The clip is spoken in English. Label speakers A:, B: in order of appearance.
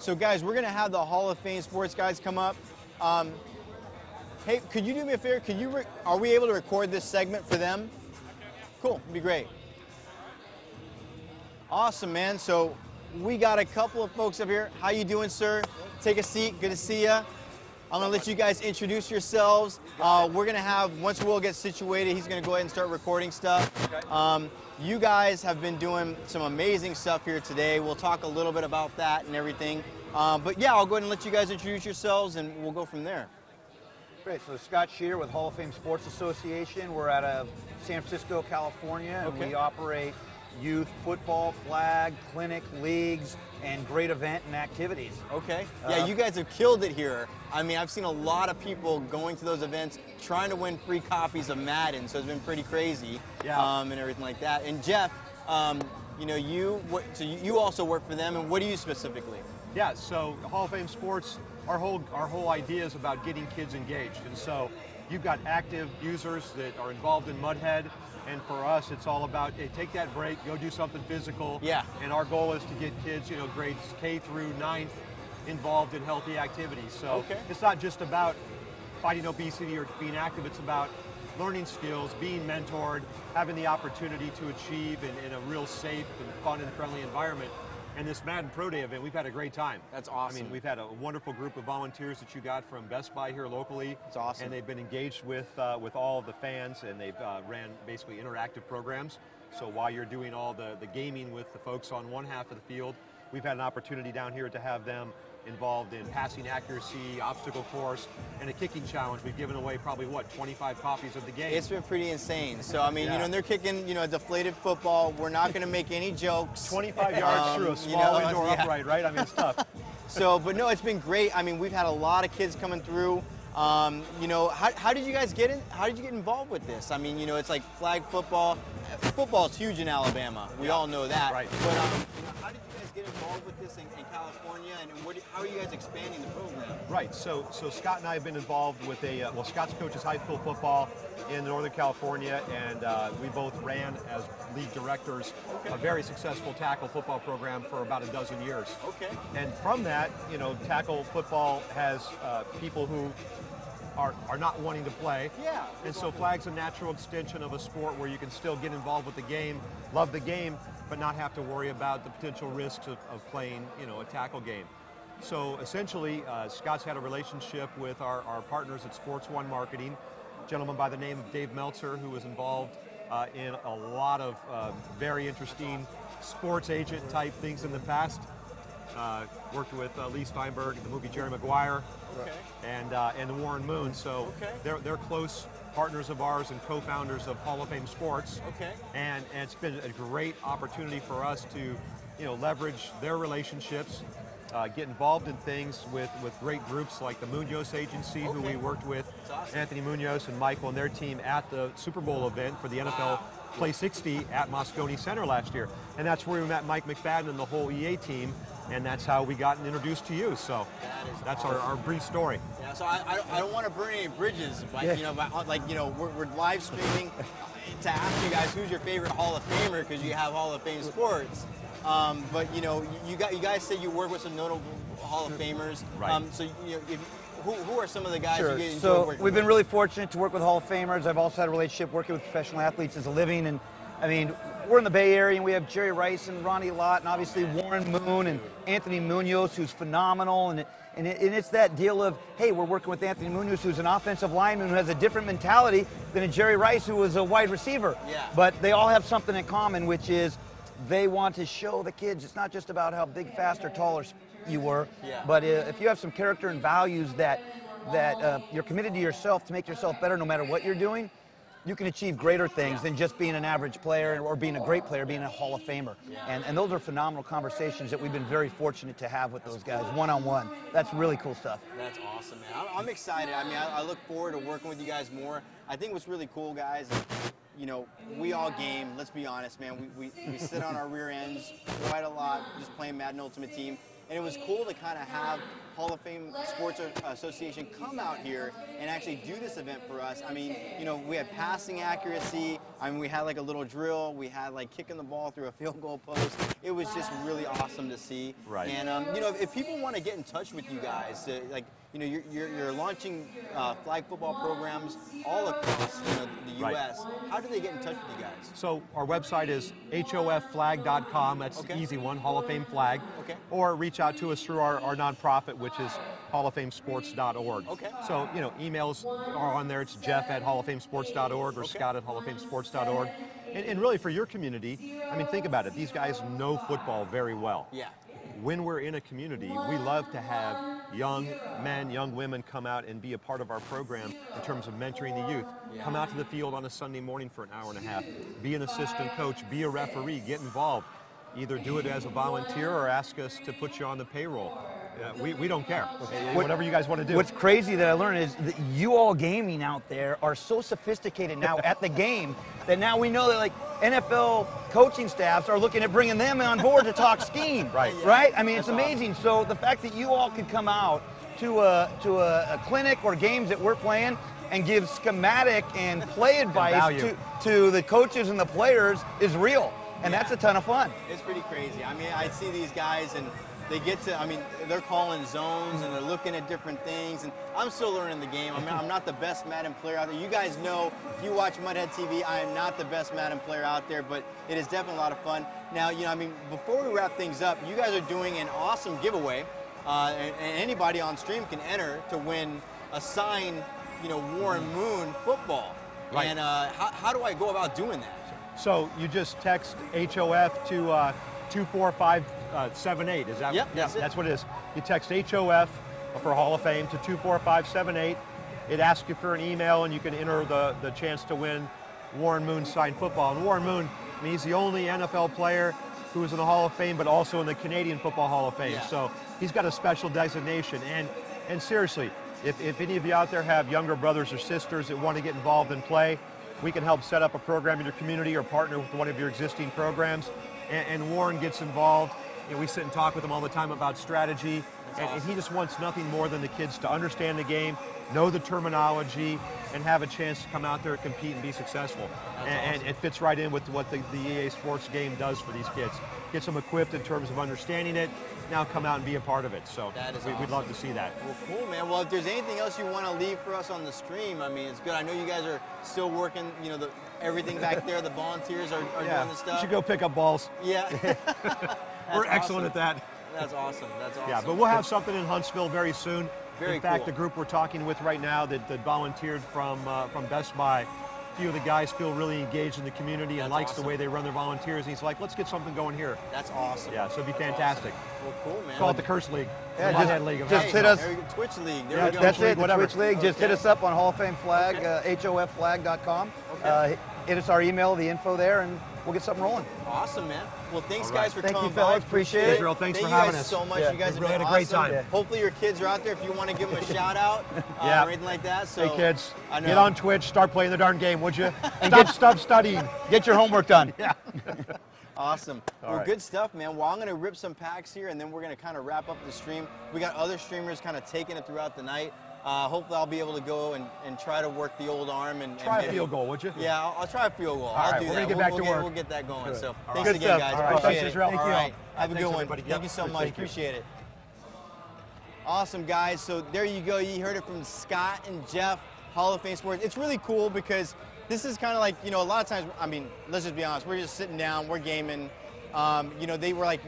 A: So guys, we're gonna have the Hall of Fame sports guys come up. Hey, could you do me a favor? Are we able to record this segment for them? Cool, it'd be great. Awesome, man. So we got a couple of folks up here. How you doing, sir? Take a seat. Good to see you. I'm gonna let you guys introduce yourselves. We're gonna have, once Will gets situated, he's gonna go ahead and start recording stuff. You guys have been doing some amazing stuff here today. We'll talk a little bit about that and everything. But yeah, I'll go ahead and let you guys introduce yourselves and we'll go from there.
B: Great, so Scott Shear with Hall of Fame Sports Association. We're out of San Francisco, California, and we operate youth football, flag, clinic, leagues, and great event and activities.
A: Okay. Yeah, you guys have killed it here. I mean, I've seen a lot of people going to those events trying to win free copies of Madden, so it's been pretty crazy, and everything like that. And Jeff, you know, you also work for them, and what do you specifically?
C: Yeah, so Hall of Fame Sports, our whole idea is about getting kids engaged, and so you've got active users that are involved in Mudhead. And for us, it's all about, hey, take that break, go do something physical.
A: Yeah.
C: And our goal is to get kids, you know, grades K through 9th involved in healthy activities. So it's not just about fighting obesity or being active, it's about learning skills, being mentored, having the opportunity to achieve in a real safe and fun and friendly environment. And this Madden Pro Day event, we've had a great time.
A: That's awesome.
C: I mean, we've had a wonderful group of volunteers that you got from Best Buy here locally.
A: That's awesome.
C: And they've been engaged with all of the fans, and they've ran basically interactive programs. So while you're doing all the gaming with the folks on one half of the field, we've had an opportunity down here to have them involved in passing accuracy, obstacle course, and a kicking challenge. We've given away probably, what, 25 copies of the game.
A: It's been pretty insane. So, I mean, you know, and they're kicking, you know, a deflated football. We're not going to make any jokes.
C: 25 yards through a small indoor upright, right? I mean, it's tough.
A: So, but no, it's been great. I mean, we've had a lot of kids coming through. You know, how did you guys get in? How did you get involved with this? I mean, you know, it's like flag football. Football is huge in Alabama. We all know that.
C: Right.
A: But you know, how did you guys get involved with this in California, and how are you guys expanding the program?
C: Right. So Scott and I have been involved with well, Scott's coaches high school football in Northern California, and we both ran as league directors a very successful tackle football program for about a dozen years.
A: Okay.
C: And from that, you know, tackle football has people who are not wanting to play.
A: Yeah.
C: And so flag's a natural extension of a sport where you can still get involved with the game, love the game, but not have to worry about the potential risks of playing, you know, a tackle game. So essentially, Scott's had a relationship with our partners at Sports One Marketing, a gentleman by the name of Dave Meltzer, who was involved in a lot of very interesting sports agent type things in the past. Worked with Lee Steinberg in the movie Jerry Maguire, and the Warren Moon. So they're close partners of ours and co-founders of Hall of Fame Sports.
A: Okay.
C: And it's been a great opportunity for us to, you know, leverage their relationships, get involved in things with great groups like the Munoz Agency, who we worked with, Anthony Munoz and Michael and their team at the Super Bowl event for the NFL Play 60 at Moscone Center last year. And that's where we met Mike McFadden and the whole EA team, and that's how we got introduced to you. So that's our brief story.
A: Yeah, so I don't want to burn any bridges, but you know, like, you know, we're live streaming to ask you guys who's your favorite Hall of Famer, because you have Hall of Fame Sports. But you know, you guys said you work with some notable Hall of Famers.
C: Right.
A: So you know, who are some of the guys you get enjoyed
B: So
A: working
B: we've been
A: with?
B: really fortunate to work with Hall of Famers. I've also had a relationship working with professional athletes as a living, and I mean, we're in the Bay Area, and we have Jerry Rice and Ronnie Lott, and obviously Warren Moon and Anthony Munoz, who's phenomenal. And it's that deal of, hey, we're working with Anthony Munoz, who's an offensive lineman who has a different mentality than a Jerry Rice, who was a wide receiver.
A: Yeah.
B: But they all have something in common, which is they want to show the kids it's not just about how big, fast, or tall you were, but if you have some character and values that you're committed to yourself to make yourself better no matter what you're doing, you can achieve greater things than just being an average player or being a great player, being a Hall of Famer. And those are phenomenal conversations that we've been very fortunate to have with those guys, one-on-one. That's really cool stuff.
A: That's awesome, man. I'm excited. I mean, I look forward to working with you guys more. I think what's really cool, guys, is, you know, we all game. Let's be honest, man. We sit on our rear ends quite a lot, just playing Madden Ultimate Team. And it was cool to kind of have Hall of Fame Sports Association come out here and actually do this event for us. I mean, you know, we had passing accuracy, I mean, we had like a little drill. We had like kicking the ball through a field goal post. It was just really awesome to see.
C: Right.
A: And you know, if people want to get in touch with you guys, like, you know, you're launching flag football programs all across, you know, the U.S.
C: Right.
A: How do they get in touch with you guys?
C: So our website is hofflag.com. That's the easy one, Hall of Fame Flag.
A: Okay.
C: Or reach out to us through our nonprofit, which is hallofamesports.org.
A: Okay.
C: So, you know, emails are on there. It's Jeff@hallofamesports.org or Scott@hallofamesports.org. And really for your community, I mean, think about it. These guys know football very well.
A: Yeah.
C: When we're in a community, we love to have young men, young women come out and be a part of our program in terms of mentoring the youth.
A: Yeah.
C: Come out to the field on a Sunday morning for an hour and a half. Be an assistant coach, be a referee, get involved. Either do it as a volunteer or ask us to put you on the payroll. We don't care. Whatever you guys want to do.
B: What's crazy that I learned is that you all gaming out there are so sophisticated now at the game that now we know that like NFL coaching staffs are looking at bringing them on board to talk scheme.
C: Right.
B: Right? I mean,
A: That's
B: it's amazing. So the fact that you all could come out to a clinic or games that we're playing and give schematic and play advice to the coaches and the players is real. And that's a ton of fun.
A: It's pretty crazy. I mean, I see these guys and they get to, I mean, they're calling zones and they're looking at different things, and I'm still learning the game. I mean, I'm not the best Madden player out there. You guys know, if you watch Mudhead TV, I am not the best Madden player out there, but it is definitely a lot of fun. Now, you know, I mean, before we wrap things up, you guys are doing an awesome giveaway, and anybody on stream can enter to win a signed, you know, Warren Moon football.
C: Right.
A: And how do I go about doing that?
C: So you just text HOF to 24578. Is that?
A: Yep, that's
C: what it is. You text HOF for Hall of Fame to 24578. It asks you for an email, and you can enter the chance to win Warren Moon signed football. And Warren Moon, I mean, he's the only NFL player who is in the Hall of Fame, but also in the Canadian Football Hall of Fame.
A: Yeah.
C: So he's got a special designation. And seriously, if any of you out there have younger brothers or sisters that want to get involved and play, we can help set up a program in your community or partner with one of your existing programs. And Warren gets involved. You know, we sit and talk with him all the time about strategy. And he just wants nothing more than the kids to understand the game, know the terminology, and have a chance to come out there, compete, and be successful. And it fits right in with what the EA Sports game does for these kids. Gets them equipped in terms of understanding it. Now come out and be a part of it. So we'd love to see that.
A: Well, cool, man. Well, if there's anything else you want to leave for us on the stream, I mean, it's good. I know you guys are still working, you know, everything back there. The volunteers are doing the stuff.
C: You should go pick up balls.
A: Yeah.
C: We're excellent at that.
A: That's awesome. That's awesome.
C: Yeah, but we'll have something in Huntsville very soon.
A: Very
C: in fact,
A: cool.
C: the group we're talking with right now that volunteered from Best Buy, a few of the guys feel really engaged in the community and likes the way they run their volunteers. And he's like, let's get something going here.
A: That's awesome.
C: Yeah, so it'd be fantastic.
A: Awesome. Well, cool, man.
C: Call it the Curse League.
B: Yeah,
C: the Mudhead League.
B: just hit us.
A: There you go. Twitch League. There
C: Yeah,
A: we go.
B: That's it, the
C: whatever.
B: Twitch League. Just hit us up on Hall of Fame Flag, hofflag.com. Hit us our email, the info there, and we'll get something rolling.
A: Awesome, man. Well, thanks,
C: All right.
A: guys, for
B: Thank
A: coming
B: you, fellas.
A: by.
B: Appreciate it.
C: Israel, thanks
A: Thank
C: for
A: you
C: having
A: guys
C: us.
A: so much.
B: Yeah.
A: You guys
C: We
A: have
C: really
A: been
C: had a great
A: awesome.
C: time.
A: Hopefully your kids are out there if you want to give them a shout out
C: Yeah.
A: or anything like that. So
C: Hey, kids,
A: I know.
C: get on Twitch, start playing the darn game, would you? Stop studying.
B: Get your homework done.
C: Yeah.
A: Awesome. Well,
C: right.
A: good stuff, man. Well, I'm going to rip some packs here, and then we're going to kind of wrap up the stream. We got other streamers kind of taking it throughout the night. Hopefully, I'll be able to go and try to work the old arm. And
C: Try a
A: maybe-
C: field goal, would you?
A: Yeah, I'll try a field goal. I'll
C: right,
A: do
C: we're
A: that.
C: gonna get back to work.
A: We'll get that going. So
C: All
A: thanks
C: right.
A: again,
B: Good stuff.
A: guys.
C: All right,
A: Appreciate
C: thanks,
A: it.
C: Israel.
A: All
C: Thank you.
A: right. Have a
C: Thanks,
A: good one.
C: everybody.
A: Thank you
C: Yep.
A: so much.
C: Thank you.
A: Appreciate it. Awesome, guys. So there you go. You heard it from Scott and Jeff, Hall of Fame Sports. It's really cool because this is kind of like, you know, a lot of times, I mean, let's just be honest. We're just sitting down. We're gaming. You know, they were like,